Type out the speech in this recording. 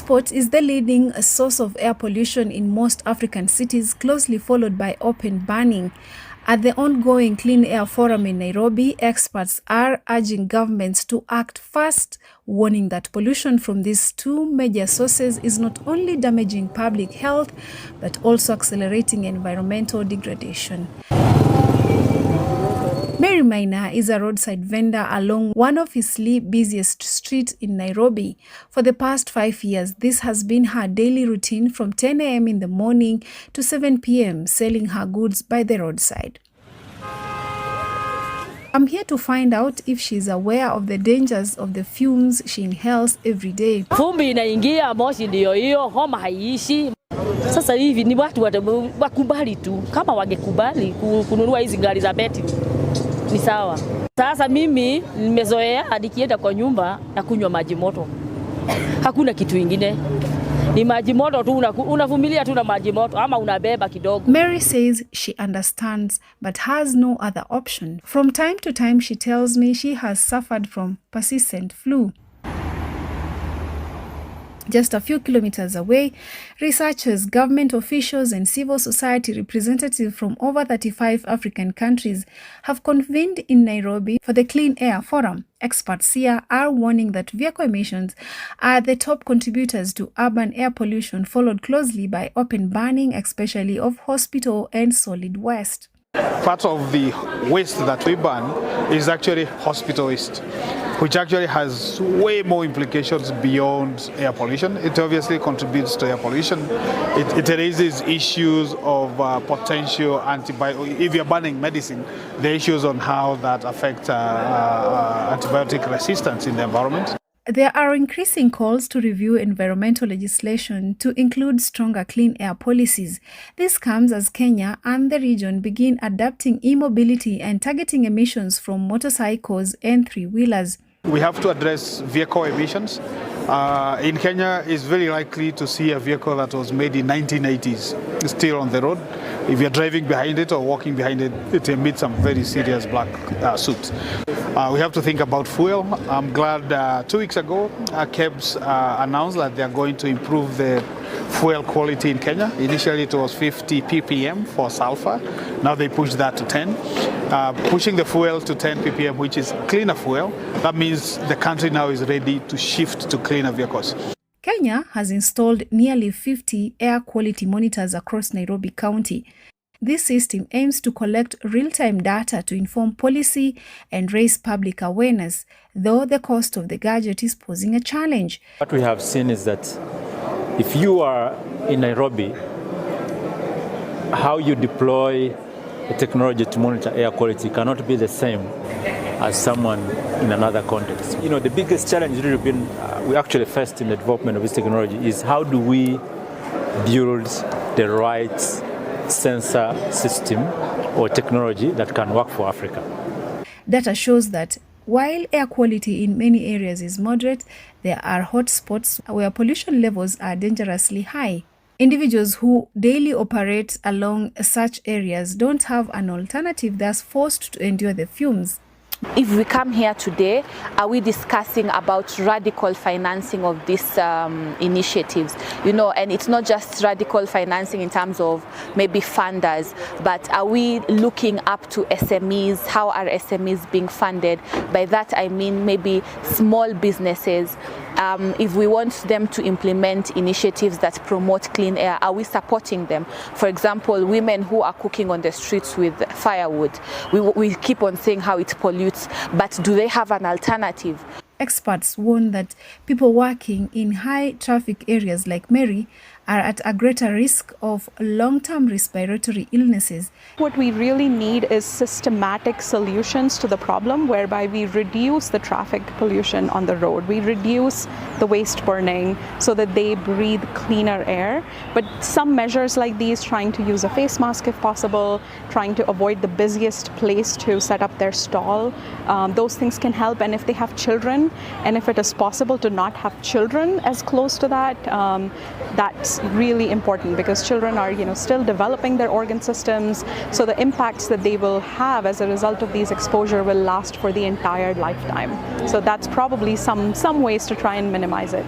Transport is the leading source of air pollution in most African cities, closely followed by open burning. At the ongoing Clean Air Forum in Nairobi, experts are urging governments to act fast, warning that pollution from these two major sources is not only damaging public health, but also accelerating environmental degradation. Mary Maina is a roadside vendor along one of Eastleigh's busiest streets in Nairobi. For the past 5 years, this has been her daily routine from 10 a.m. in the morning to 7 p.m., selling her goods by the roadside. I'm here to find out if she's aware of the dangers of the fumes she inhales every day. Vumbi inaingia, moshi ndio hiyo, homa haiishi. Sasa hivi ni watu wakubali tu, kama wangekubali kununua hizi gari za beti ni sawa. Sasa mimi nimezoea nikienda kwa nyumba na kunywa maji moto. Hakuna kitu kingine. Ni maji moto tu, unavumilia tu na maji moto ama unabeba kidogo. Mary says she understands but has no other option. From time to time she tells me she has suffered from persistent flu. Just a few kilometers away, researchers, government officials, and civil society representatives from over 35 African countries have convened in Nairobi for the Clean Air Forum. Experts here are warning that vehicle emissions are the top contributors to urban air pollution, followed closely by open burning, especially of hospital and solid waste. Part of the waste that we burn is actually hospital waste, which actually has way more implications beyond air pollution. It obviously contributes to air pollution. It raises issues of potential antibiotic. If you're burning medicine, the issues on how that affects antibiotic resistance in the environment. There are increasing calls to review environmental legislation to include stronger clean air policies. This comes as Kenya and the region begin adapting e-mobility and targeting emissions from motorcycles and three-wheelers. We have to address vehicle emissions. In Kenya, it's very likely to see a vehicle that was made in 1980s still on the road. If you're driving behind it or walking behind it, it emits some very serious black soot. We have to think about fuel. I'm glad 2 weeks ago, KEBS announced that they're going to improve the fuel quality in Kenya. Initially, it was 50 ppm for sulfur. Now they pushed that to 10. Pushing the fuel to 10 ppm, which is cleaner fuel, that means the country now is ready to shift to cleaner vehicles. Kenya has installed nearly 50 air quality monitors across Nairobi County. This system aims to collect real-time data to inform policy and raise public awareness, though the cost of the gadget is posing a challenge. What we have seen is that if you are in Nairobi, how you deploy the technology to monitor air quality cannot be the same as someone in another context. You know, the biggest challenge really been we actually faced in the development of this technology is how do we build the right sensor system or technology that can work for Africa. Data shows that while air quality in many areas is moderate, there are hotspots where pollution levels are dangerously high. Individuals who daily operate along such areas don't have an alternative, thus forced to endure the fumes. If we come here today, are we discussing about radical financing of these initiatives? You know, and it's not just radical financing in terms of maybe funders, but are we looking up to SMEs? How are SMEs being funded? By that I mean maybe small businesses. If we want them to implement initiatives that promote clean air, are we supporting them? For example, women who are cooking on the streets with firewood, we keep on saying how it pollutes, but do they have an alternative? Experts warn that people working in high traffic areas like Mary are at a greater risk of long-term respiratory illnesses. What we really need is systematic solutions to the problem whereby we reduce the traffic pollution on the road. We reduce the waste burning so that they breathe cleaner air. But some measures like these, trying to use a face mask if possible, trying to avoid the busiest place to set up their stall, those things can help. And if they have children, and if it is possible to not have children as close to that, that's really important because children are, still developing their organ systems. So the impacts that they will have as a result of these exposure will last for the entire lifetime. So that's probably some ways to try and minimize it.